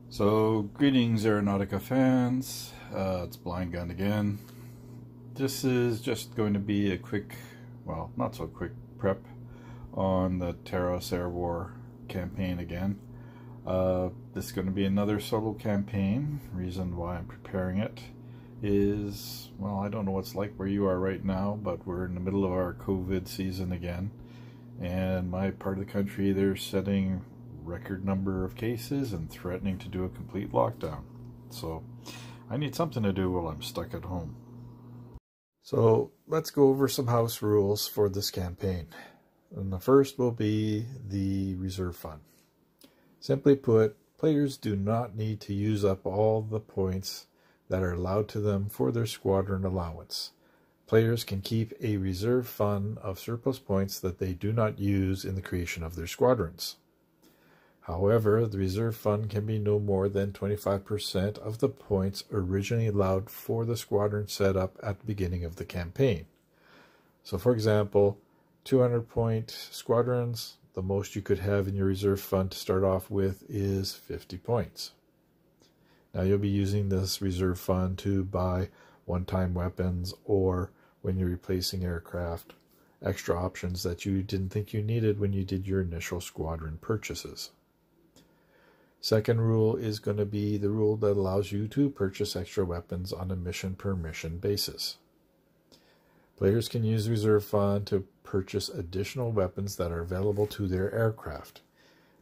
So, greetings Aeronautica fans, it's Blind Gun again. This is just going to be a quick, well, not so quick prep on the Taros Air War Campaign again. This is going to be another solo campaign. Reason why I'm preparing it is, well, I don't know what's like where you are right now, but we're in the middle of our COVID season again. And my part of the country, they're setting record number of cases and threatening to do a complete lockdown. So I need something to do while I'm stuck at home. So let's go over some house rules for this campaign. And the first will be the reserve fund. Simply put, players do not need to use up all the points that are allowed to them for their squadron allowance. Players can keep a reserve fund of surplus points that they do not use in the creation of their squadrons. However, the reserve fund can be no more than 25% of the points originally allowed for the squadron setup at the beginning of the campaign. So for example, 200-point squadrons, the most you could have in your reserve fund to start off with is 50 points. Now you'll be using this reserve fund to buy one-time weapons, or when you're replacing aircraft, extra options that you didn't think you needed when you did your initial squadron purchases. Second rule is going to be the rule that allows you to purchase extra weapons on a mission per mission basis. Players can use reserve fund to purchase additional weapons that are available to their aircraft.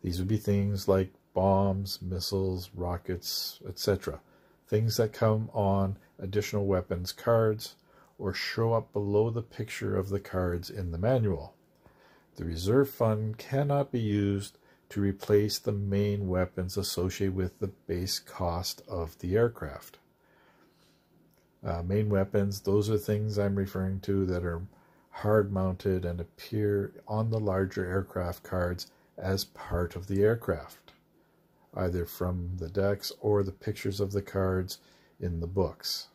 These would be things like bombs, missiles, rockets, etc. Things that come on additional weapons cards or show up below the picture of the cards in the manual. The reserve fund cannot be used to replace the main weapons associated with the base cost of the aircraft. Main weapons, those are things I'm referring to that are hard mounted and appear on the larger aircraft cards as part of the aircraft, either from the decks or the pictures of the cards in the books.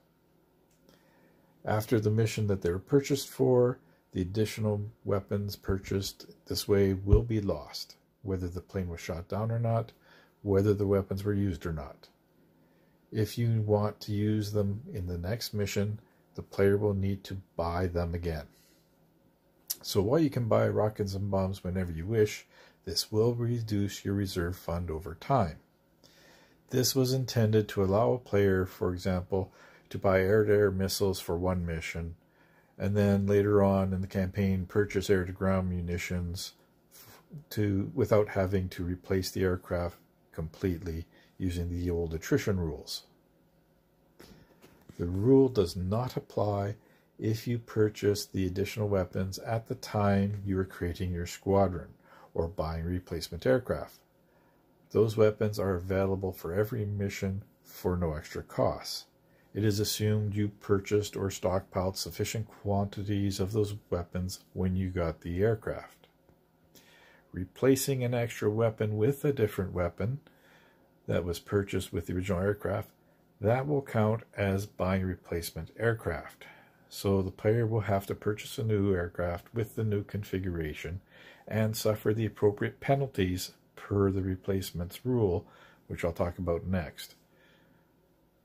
After the mission that they were purchased for, the additional weapons purchased this way will be lost, whether the plane was shot down or not, whether the weapons were used or not. If you want to use them in the next mission, the player will need to buy them again. So while you can buy rockets and bombs whenever you wish, this will reduce your reserve fund over time. This was intended to allow a player, for example, to buy air-to-air missiles for one mission, and then later on in the campaign purchase air-to-ground munitions without having to replace the aircraft completely using the old attrition rules. The rule does not apply if you purchase the additional weapons at the time you were creating your squadron or buying replacement aircraft. Those weapons are available for every mission for no extra costs. It is assumed you purchased or stockpiled sufficient quantities of those weapons when you got the aircraft. Replacing an extra weapon with a different weapon that was purchased with the original aircraft, that will count as buying replacement aircraft. So the player will have to purchase a new aircraft with the new configuration and suffer the appropriate penalties per the replacements rule, which I'll talk about next.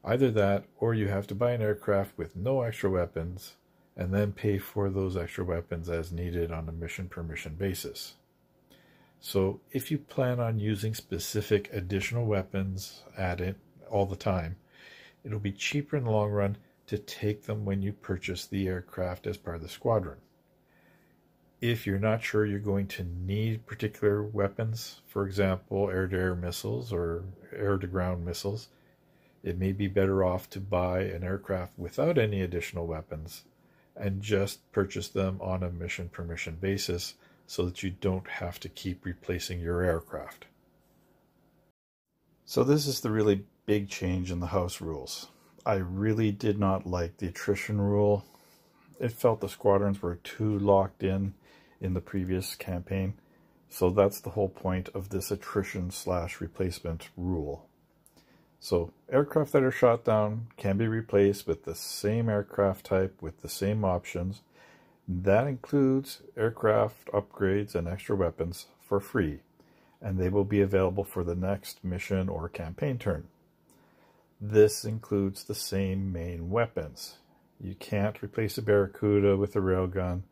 Either that, or you have to buy an aircraft with no extra weapons and then pay for those extra weapons as needed on a mission per mission basis. So if you plan on using specific additional weapons at it all the time, it'll be cheaper in the long run to take them when you purchase the aircraft as part of the squadron. If you're not sure you're going to need particular weapons, for example, air-to-air missiles or air-to-ground missiles, it may be better off to buy an aircraft without any additional weapons and just purchase them on a mission per mission basis so that you don't have to keep replacing your aircraft. So this is the really big change in the house rules. I really did not like the attrition rule. It felt the squadrons were too locked in the previous campaign. So that's the whole point of this attrition/replacement rule. So aircraft that are shot down can be replaced with the same aircraft type with the same options. That includes aircraft upgrades and extra weapons for free. and they will be available for the next mission or campaign turn. This includes the same main weapons. You can't replace a Barracuda with a railgun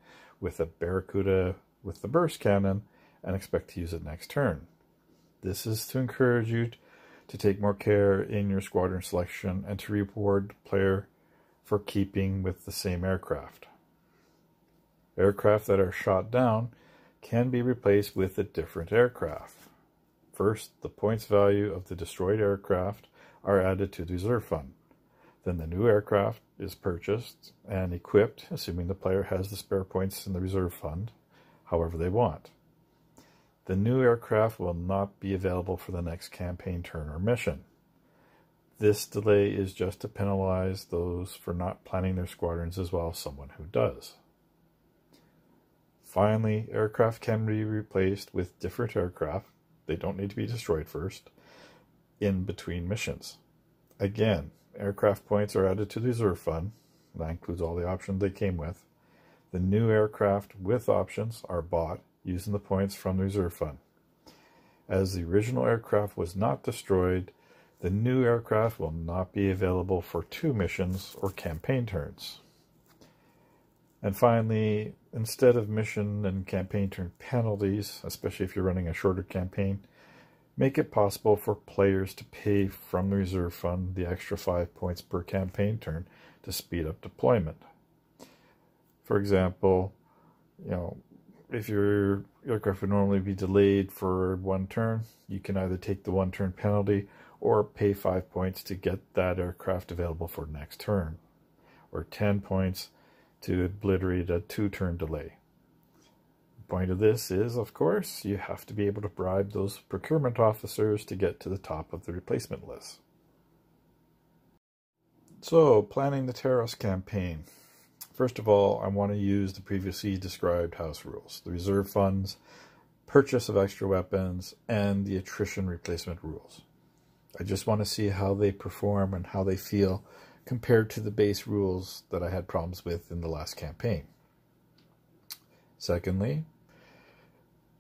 with a Barracuda with the burst cannon and expect to use it next turn. This is to encourage you to take more care in your squadron selection and to reward the player for keeping with the same aircraft. Aircraft that are shot down can be replaced with a different aircraft. First, the points value of the destroyed aircraft are added to the reserve fund. Then the new aircraft is purchased and equipped, assuming the player has the spare points in the reserve fund, however they want. The new aircraft will not be available for the next campaign turn or mission. This delay is just to penalize those for not planning their squadrons as well as someone who does. Finally, aircraft can be replaced with different aircraft. They don't need to be destroyed first, in between missions. Again, aircraft points are added to the reserve fund. That includes all the options they came with. The new aircraft with options are bought using the points from the reserve fund. As the original aircraft was not destroyed, the new aircraft will not be available for 2 missions or campaign turns. And finally, instead of mission and campaign turn penalties, especially if you're running a shorter campaign, make it possible for players to pay from the reserve fund the extra 5 points per campaign turn to speed up deployment. For example, if your aircraft would normally be delayed for 1 turn, you can either take the 1 turn penalty or pay 5 points to get that aircraft available for next turn, or 10 points to obliterate a 2-turn delay. The point of this is, of course, you have to be able to bribe those procurement officers to get to the top of the replacement list. So, planning the Taros campaign. First of all, I want to use the previously described house rules, the reserve funds, purchase of extra weapons, and the attrition replacement rules. I just want to see how they perform and how they feel compared to the base rules that I had problems with in the last campaign. Secondly,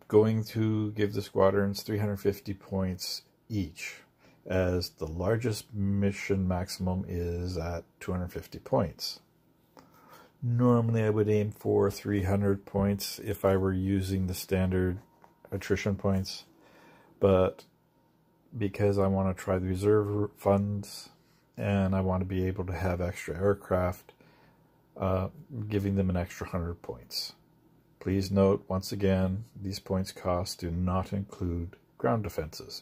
going to give the squadrons 350 points each, as the largest mission maximum is at 250 points. Normally I would aim for 300 points if I were using the standard attrition points, but because I want to try the reserve funds and I want to be able to have extra aircraft, giving them an extra 100 points. Please note, once again, these points costs do not include ground defenses.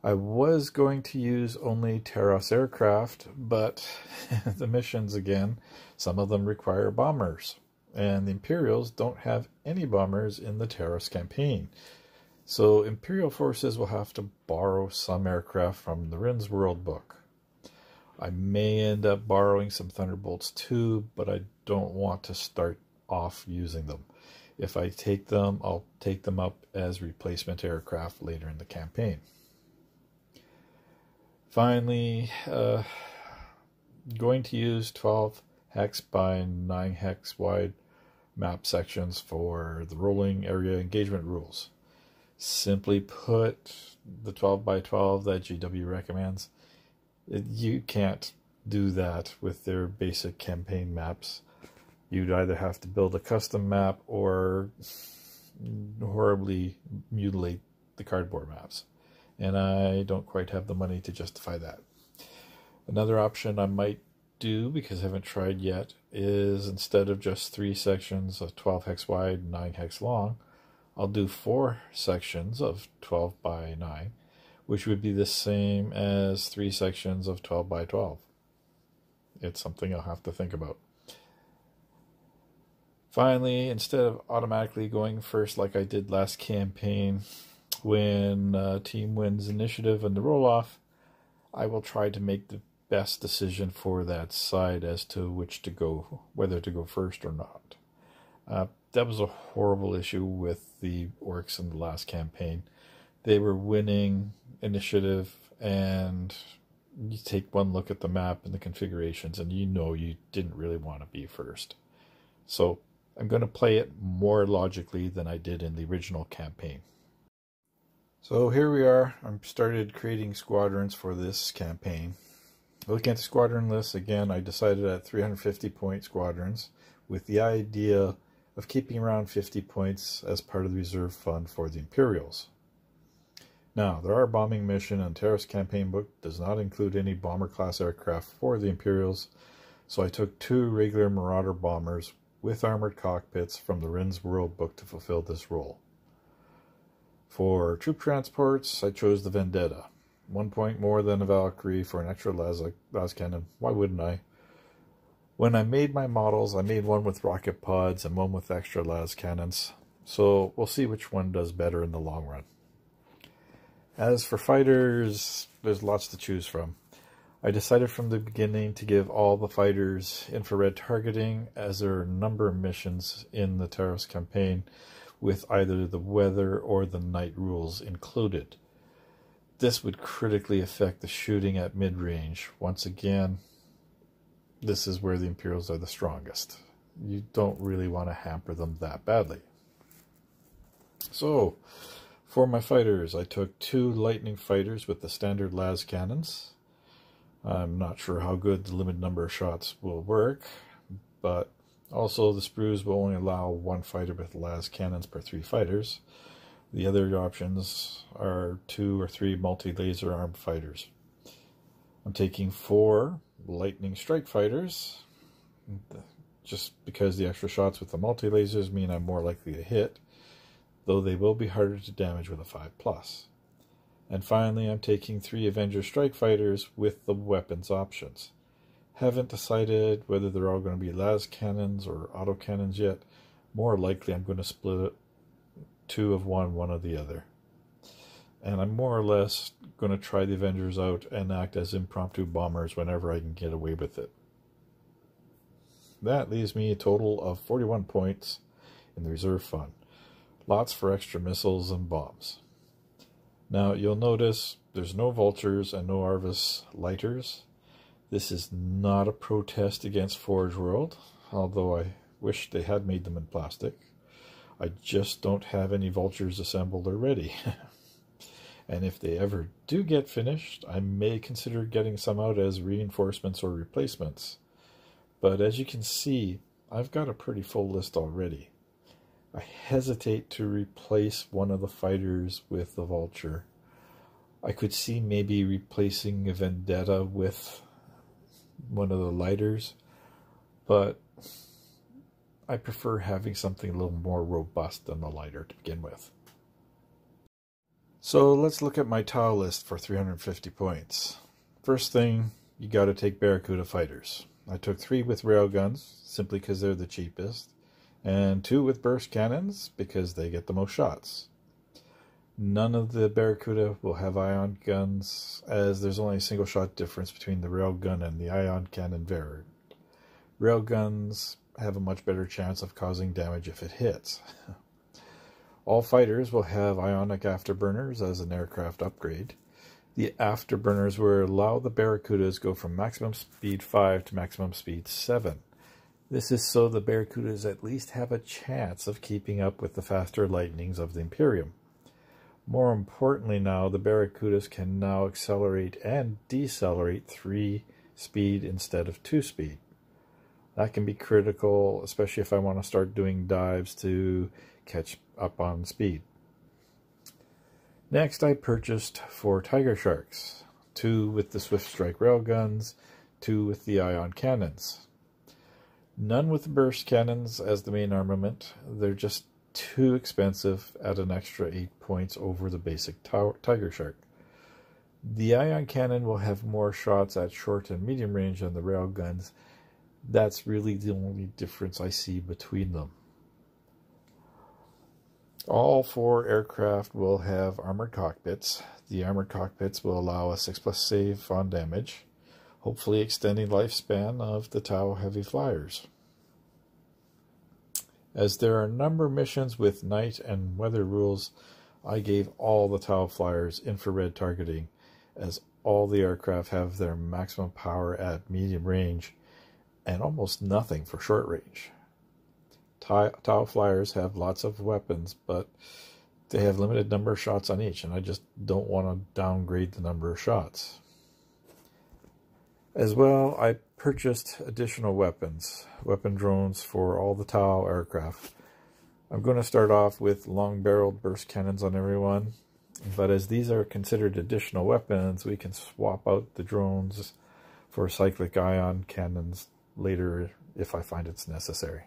I was going to use only Taros aircraft, but the missions again, some of them require bombers, and the Imperials don't have any bombers in the Taros campaign. So Imperial forces will have to borrow some aircraft from the Rin's World book. I may end up borrowing some Thunderbolts too, but I don't want to start off using them. If I take them, I'll take them up as replacement aircraft later in the campaign. Finally, going to use 12 hex by 9 hex wide map sections for the rolling area engagement rules. Simply put, the 12 by 12 that GW recommends, you can't do that with their basic campaign maps. You'd either have to build a custom map or horribly mutilate the cardboard maps. And I don't quite have the money to justify that. Another option I might do, because I haven't tried yet, is instead of just 3 sections of 12 hex wide, 9 hex long, I'll do 4 sections of 12 by 9, which would be the same as 3 sections of 12 by 12. It's something I'll have to think about. Finally, instead of automatically going first like I did last campaign, when a team wins initiative and the roll-off, I will try to make the best decision for that side as to which to go, whether to go first or not. That was a horrible issue with the orcs in the last campaign. They were winning initiative, and you take one look at the map and the configurations, and you know you didn't really want to be first. So I'm going to play it more logically than I did in the original campaign. So here we are. I've started creating squadrons for this campaign. Looking at the squadron list, again, I decided at 350 point squadrons with the idea of keeping around 50 points as part of the reserve fund for the Imperials. Now, there are bombing mission, and Taros campaign book does not include any bomber class aircraft for the Imperials, so I took 2 regular Marauder bombers with armored cockpits from the Ren's World book to fulfill this role. For troop transports, I chose the Vendetta. 1 point more than a Valkyrie for an extra las cannon. Why wouldn't I? When I made my models, I made one with rocket pods and one with extra las cannons. So we'll see which one does better in the long run. As for fighters, there's lots to choose from. I decided from the beginning to give all the fighters infrared targeting, as there are a number of missions in the Taros campaign with either the weather or the night rules included. This would critically affect the shooting at mid-range. Once again, this is where the Imperials are the strongest. You don't really want to hamper them that badly. So, for my fighters, I took 2 Lightning fighters with the standard las cannons. I'm not sure how good the limited number of shots will work, but also the sprues will only allow 1 fighter with las cannons per 3 fighters. The other options are 2 or 3 multi-laser armed fighters. I'm taking 4 Lightning strike fighters, just because the extra shots with the multi-lasers mean I'm more likely to hit, though they will be harder to damage with a 5+. And finally, I'm taking 3 Avenger strike fighters with the weapons options. Haven't decided whether they're all going to be las cannons or auto cannons yet. More likely I'm going to split it 2 of one of the other. And I'm more or less going to try the Avengers out and act as impromptu bombers whenever I can get away with it. That leaves me a total of 41 points in the reserve fund. Lots for extra missiles and bombs. Now you'll notice there's no Vultures and no Arvis lighters. This is not a protest against Forge World, although I wish they had made them in plastic. I just don't have any Vultures assembled or ready. And if they ever do get finished, I may consider getting some out as reinforcements or replacements. But as you can see, I've got a pretty full list already. I hesitate to replace one of the fighters with the Vulture. I could see maybe replacing a Vendetta with one of the lighters, but I prefer having something a little more robust than the lighter to begin with. So let's look at my tile list for 350 points. First thing, you got to take Barracuda fighters. I took 3 with railguns, simply because they're the cheapest, and 2 with burst cannons, because they get the most shots. None of the Barracuda will have ion guns, as there's only a single shot difference between the railgun and the ion cannon variant. Railguns have a much better chance of causing damage if it hits. All fighters will have ionic afterburners as an aircraft upgrade. The afterburners will allow the Barracudas go from maximum speed 5 to maximum speed 7. This is so the Barracudas at least have a chance of keeping up with the faster Lightnings of the Imperium. More importantly now, the Barracudas can now accelerate and decelerate 3 speed instead of 2 speed. That can be critical, especially if I want to start doing dives to catch up on speed. Next, I purchased 4 Tiger Sharks, 2 with the Swift Strike railguns, 2 with the ion cannons. None with the burst cannons as the main armament. They're just too expensive at an extra 8 points over the basic Tiger Shark. The ion cannon will have more shots at short and medium range than the railguns. That's really the only difference I see between them. All 4 aircraft will have armored cockpits. The armored cockpits will allow a 6+ save on damage, hopefully extending lifespan of the Tau heavy flyers. As there are a number of missions with night and weather rules, I gave all the Tau flyers infrared targeting, as all the aircraft have their maximum power at medium range and almost nothing for short range. Tau flyers have lots of weapons, but they have limited number of shots on each, and I just don't want to downgrade the number of shots. As well, I purchased additional weapon drones for all the Tau aircraft. I'm going to start off with long-barreled burst cannons on everyone, but as these are considered additional weapons, we can swap out the drones for cyclic ion cannons later if I find it's necessary.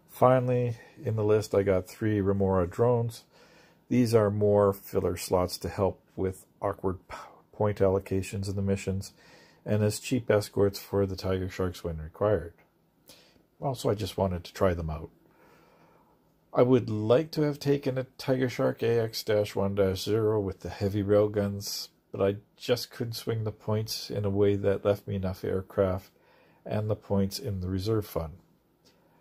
Finally, in the list I got 3 Remora drones. These are more filler slots to help with awkward point allocations in the missions, and as cheap escorts for the Tiger Sharks when required. Also, I just wanted to try them out. I would like to have taken a Tiger Shark AX-1-0 with the heavy railguns, but I just couldn't swing the points in a way that left me enough aircraft and the points in the reserve fund.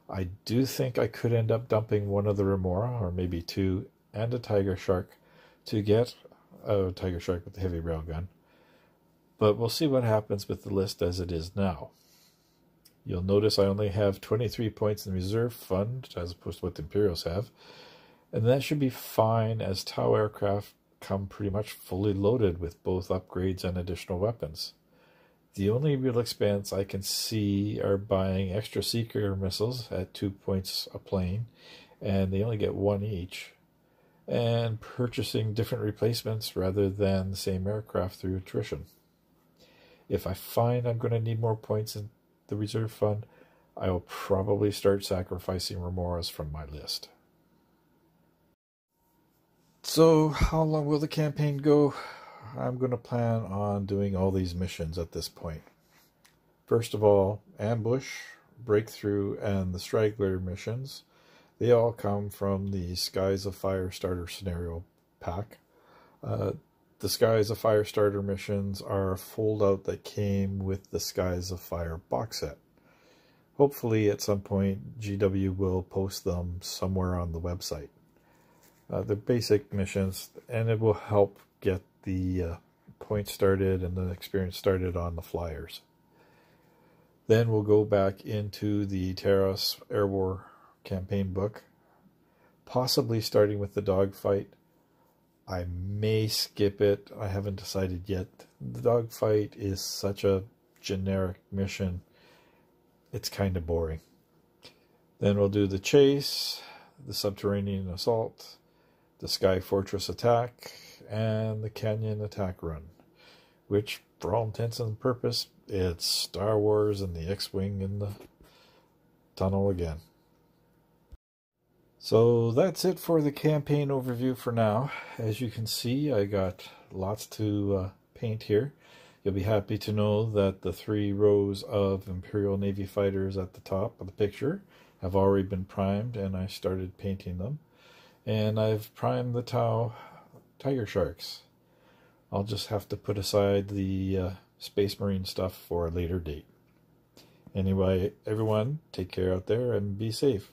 I do think I could end up dumping one of the Remora, or maybe 2, and a Tiger Shark to get a Tiger Shark with the heavy railgun, but we'll see what happens with the list as it is now. You'll notice I only have 23 points in the reserve fund, as opposed to what the Imperials have, and that should be fine as Tau aircraft come pretty much fully loaded with both upgrades and additional weapons. The only real expense I can see are buying extra Seeker missiles at 2 points a plane, and they only get 1 each, and purchasing different replacements rather than the same aircraft through attrition. If I find I'm going to need more points in the reserve fund, I will probably start sacrificing Remoras from my list. So how long will the campaign go? I'm going to plan on doing all these missions at this point. First of all, Ambush, Breakthrough, and the Straggler missions. They all come from the Skies of Fire Starter scenario pack. The Skies of Fire Starter missions are a fold-out that came with the Skies of Fire box set. Hopefully at some point GW will post them somewhere on the website. They're basic missions, and it will help get the points started and the experience started on the flyers. Then we'll go back into the Taros Air War Campaign book, possibly starting with the dogfight. I may skip it. I haven't decided yet. The dogfight is such a generic mission. It's kind of boring. Then we'll do the chase, the subterranean assault, the Sky Fortress attack, and the Canyon attack run, which for all intents and purposes, it's Star Wars and the X-Wing in the tunnel again. So that's it for the campaign overview for now. As you can see, I got lots to paint here. You'll be happy to know that the 3 rows of Imperial Navy fighters at the top of the picture have already been primed, and I started painting them. And I've primed the Tau Tiger Sharks. I'll just have to put aside the Space Marine stuff for a later date. Anyway, everyone, take care out there and be safe.